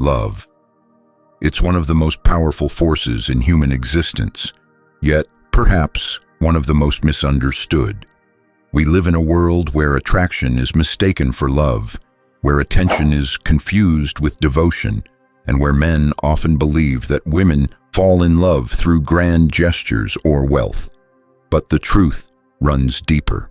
love. It's one of the most powerful forces in human existence, yet perhaps one of the most misunderstood. We live in a world where attraction is mistaken for love, where attention is confused with devotion, and where men often believe that women fall in love through grand gestures or wealth. But the truth runs deeper.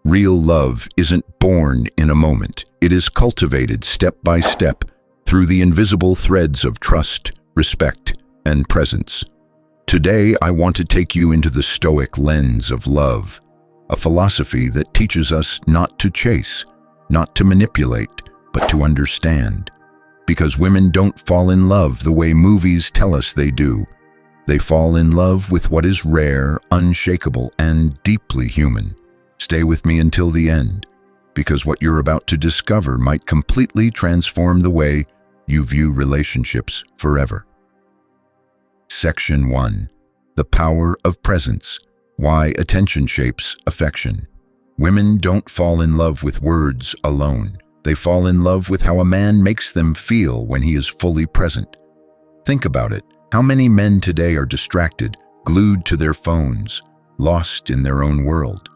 Real love isn't born in a moment. It is cultivated step by step through the invisible threads of trust, respect, and presence. Today, I want to take you into the Stoic lens of love, a philosophy that teaches us not to chase, not to manipulate, but to understand. Because women don't fall in love the way movies tell us they do. They fall in love with what is rare, unshakable, and deeply human. Stay with me until the end, because what you're about to discover might completely transform the way you view relationships forever. Section 1. The Power of Presence. Why Attention Shapes Affection. Women don't fall in love with words alone. They fall in love with how a man makes them feel when he is fully present. Think about it. How many men today are distracted, glued to their phones, lost in their own world?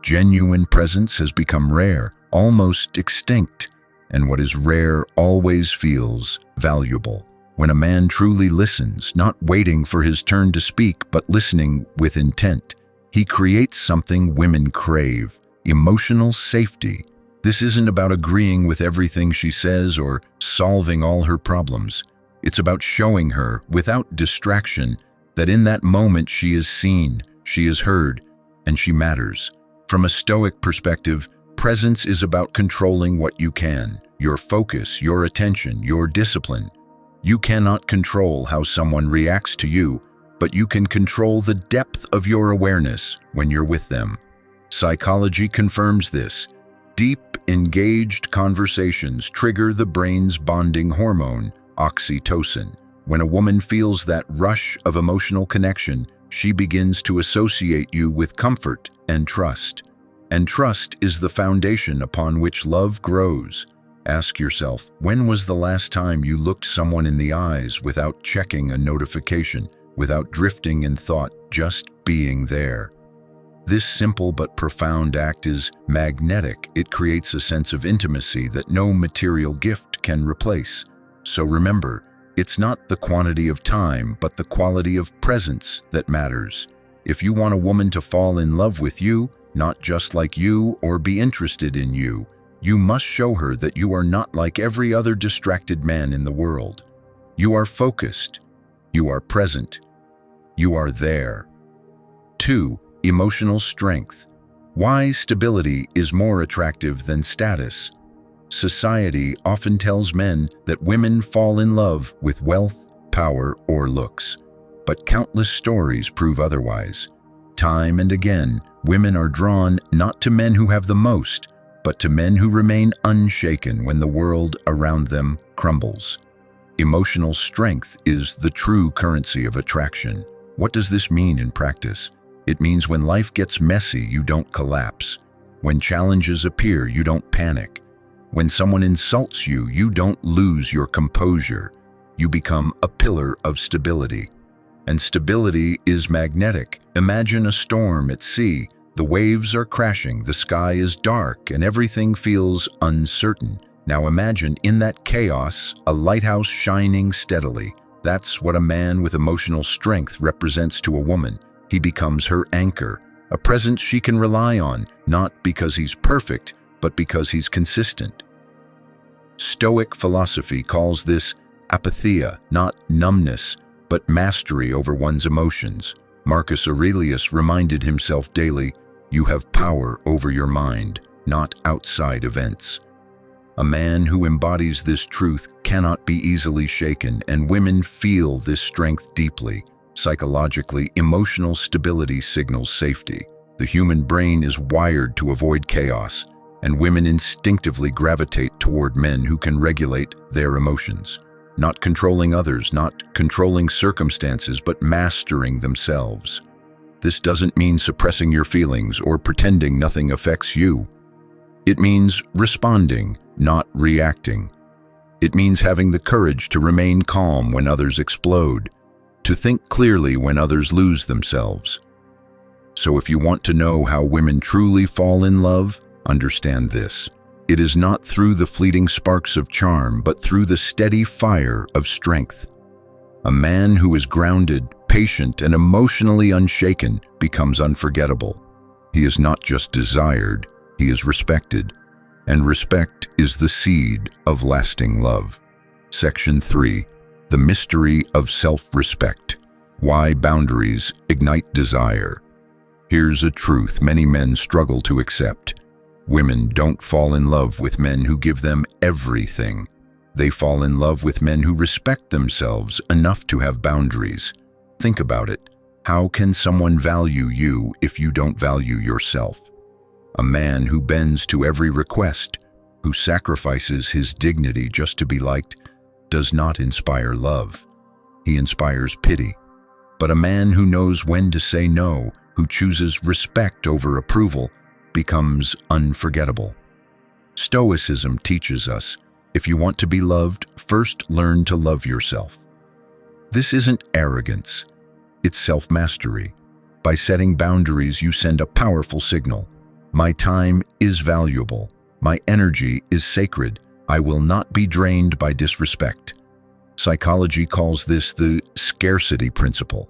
Genuine presence has become rare, almost extinct, and what is rare always feels valuable. When a man truly listens, not waiting for his turn to speak, but listening with intent, he creates something women crave: emotional safety. This isn't about agreeing with everything she says or solving all her problems. It's about showing her, without distraction, that in that moment she is seen, she is heard, and she matters. From a Stoic perspective, presence is about controlling what you can: your focus, your attention, your discipline. You cannot control how someone reacts to you, but you can control the depth of your awareness when you're with them. Psychology confirms this. Deep, engaged conversations trigger the brain's bonding hormone, oxytocin. When a woman feels that rush of emotional connection, she begins to associate you with comfort and trust. And trust is the foundation upon which love grows. Ask yourself, when was the last time you looked someone in the eyes without checking a notification, without drifting in thought, just being there? This simple but profound act is magnetic. It creates a sense of intimacy that no material gift can replace. So remember, it's not the quantity of time, but the quality of presence that matters. If you want a woman to fall in love with you, not just like you or be interested in you, you must show her that you are not like every other distracted man in the world. You are focused. You are present. You are there. 2. Emotional strength. Why stability is more attractive than status. Society often tells men that women fall in love with wealth, power, or looks. But countless stories prove otherwise. Time and again, women are drawn not to men who have the most, but to men who remain unshaken when the world around them crumbles. Emotional strength is the true currency of attraction. What does this mean in practice? It means when life gets messy, you don't collapse. When challenges appear, you don't panic. When someone insults you, you don't lose your composure. You become a pillar of stability. And stability is magnetic. Imagine a storm at sea. The waves are crashing, the sky is dark, and everything feels uncertain. Now imagine in that chaos, a lighthouse shining steadily. That's what a man with emotional strength represents to a woman. He becomes her anchor, a presence she can rely on, not because he's perfect, but because he's consistent. Stoic philosophy calls this apatheia, not numbness, but mastery over one's emotions. Marcus Aurelius reminded himself daily, "You have power over your mind, not outside events." A man who embodies this truth cannot be easily shaken, and women feel this strength deeply. Psychologically, emotional stability signals safety. The human brain is wired to avoid chaos, and women instinctively gravitate toward men who can regulate their emotions. Not controlling others, not controlling circumstances, but mastering themselves. This doesn't mean suppressing your feelings or pretending nothing affects you. It means responding, not reacting. It means having the courage to remain calm when others explode, to think clearly when others lose themselves. So if you want to know how women truly fall in love, understand this. It is not through the fleeting sparks of charm, but through the steady fire of strength. A man who is grounded, patient, and emotionally unshaken becomes unforgettable. He is not just desired, he is respected. And respect is the seed of lasting love. Section 3. The mystery of self-respect. Why boundaries ignite desire. Here's a truth many men struggle to accept. Women don't fall in love with men who give them everything. They fall in love with men who respect themselves enough to have boundaries. Think about it. How can someone value you if you don't value yourself? A man who bends to every request, who sacrifices his dignity just to be liked, does not inspire love. He inspires pity. But a man who knows when to say no, who chooses respect over approval, becomes unforgettable. Stoicism teaches us, if you want to be loved, first learn to love yourself. This isn't arrogance, it's self-mastery. By setting boundaries, you send a powerful signal. My time is valuable. My energy is sacred. I will not be drained by disrespect. Psychology calls this the scarcity principle.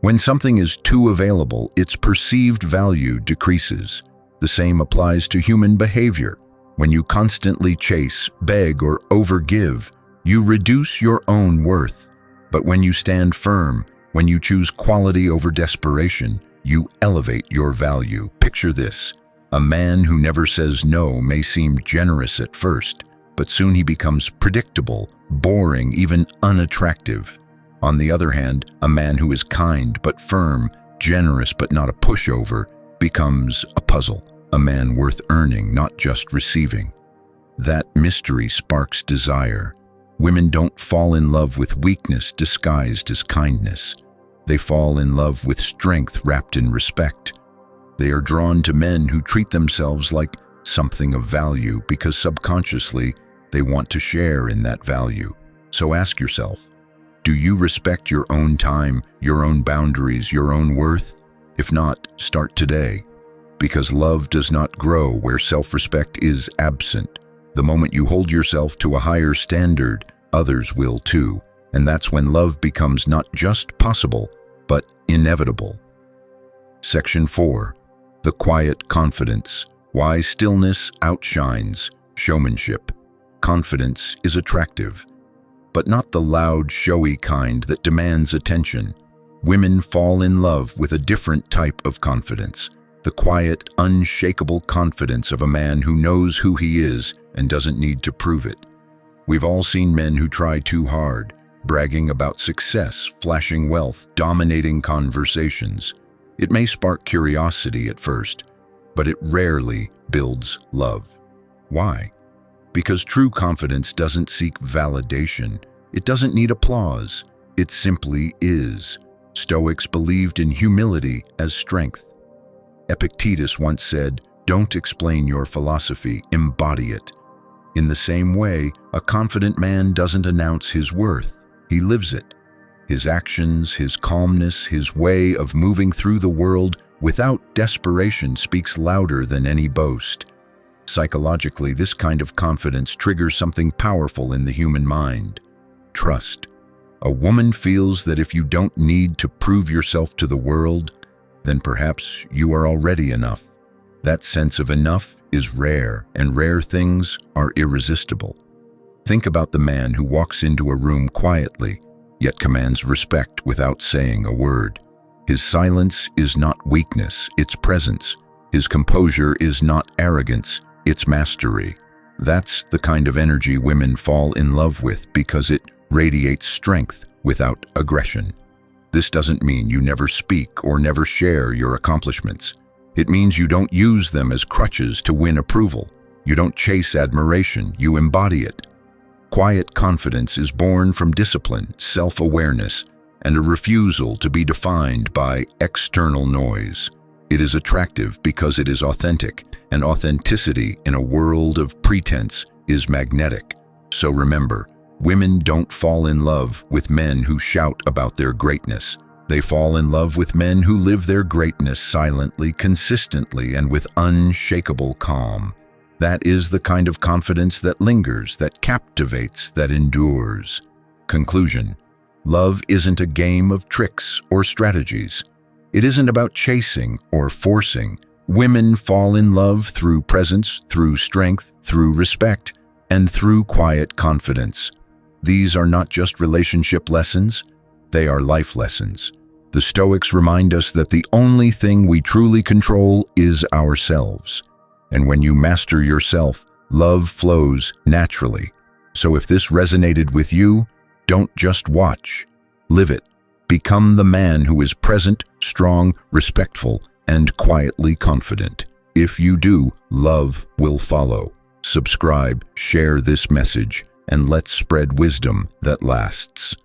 When something is too available, its perceived value decreases. The same applies to human behavior. When you constantly chase, beg, or overgive, you reduce your own worth. But when you stand firm, when you choose quality over desperation, you elevate your value. Picture this. A man who never says no may seem generous at first, but soon he becomes predictable, boring, even unattractive. On the other hand, a man who is kind but firm, generous but not a pushover, becomes a puzzle. A man worth earning, not just receiving. That mystery sparks desire. Women don't fall in love with weakness disguised as kindness. They fall in love with strength wrapped in respect. They are drawn to men who treat themselves like something of value because subconsciously they want to share in that value. So ask yourself, do you respect your own time, your own boundaries, your own worth? If not, start today. Because love does not grow where self-respect is absent. The moment you hold yourself to a higher standard, others will too. And that's when love becomes not just possible, but inevitable. Section 4. The quiet confidence. Why stillness outshines showmanship. Confidence is attractive, but not the loud, showy kind that demands attention. Women fall in love with a different type of confidence. The quiet, unshakable confidence of a man who knows who he is and doesn't need to prove it. We've all seen men who try too hard, bragging about success, flashing wealth, dominating conversations. It may spark curiosity at first, but it rarely builds love. Why? Because true confidence doesn't seek validation. It doesn't need applause. It simply is. Stoics believed in humility as strength. Epictetus once said, "Don't explain your philosophy, embody it." In the same way, a confident man doesn't announce his worth, he lives it. His actions, his calmness, his way of moving through the world without desperation speaks louder than any boast. Psychologically, this kind of confidence triggers something powerful in the human mind: trust. A woman feels that if you don't need to prove yourself to the world, then perhaps you are already enough. That sense of enough is rare, and rare things are irresistible. Think about the man who walks into a room quietly, yet commands respect without saying a word. His silence is not weakness, it's presence. His composure is not arrogance, it's mastery. That's the kind of energy women fall in love with because it radiates strength without aggression. This doesn't mean you never speak or never share your accomplishments. It means you don't use them as crutches to win approval. You don't chase admiration, you embody it. Quiet confidence is born from discipline, self-awareness, and a refusal to be defined by external noise. It is attractive because it is authentic, and authenticity in a world of pretense is magnetic. So remember, Women don't fall in love with men who shout about their greatness. They fall in love with men who live their greatness silently, consistently, and with unshakable calm. That is the kind of confidence that lingers, that captivates, that endures. Conclusion: love isn't a game of tricks or strategies. It isn't about chasing or forcing. Women fall in love through presence, through strength, through respect, and through quiet confidence. These are not just relationship lessons, they are life lessons. The Stoics remind us that the only thing we truly control is ourselves. And when you master yourself, love flows naturally. So if this resonated with you, don't just watch, live it. Become the man who is present, strong, respectful, and quietly confident. If you do, love will follow. Subscribe, share this message, and let's spread wisdom that lasts.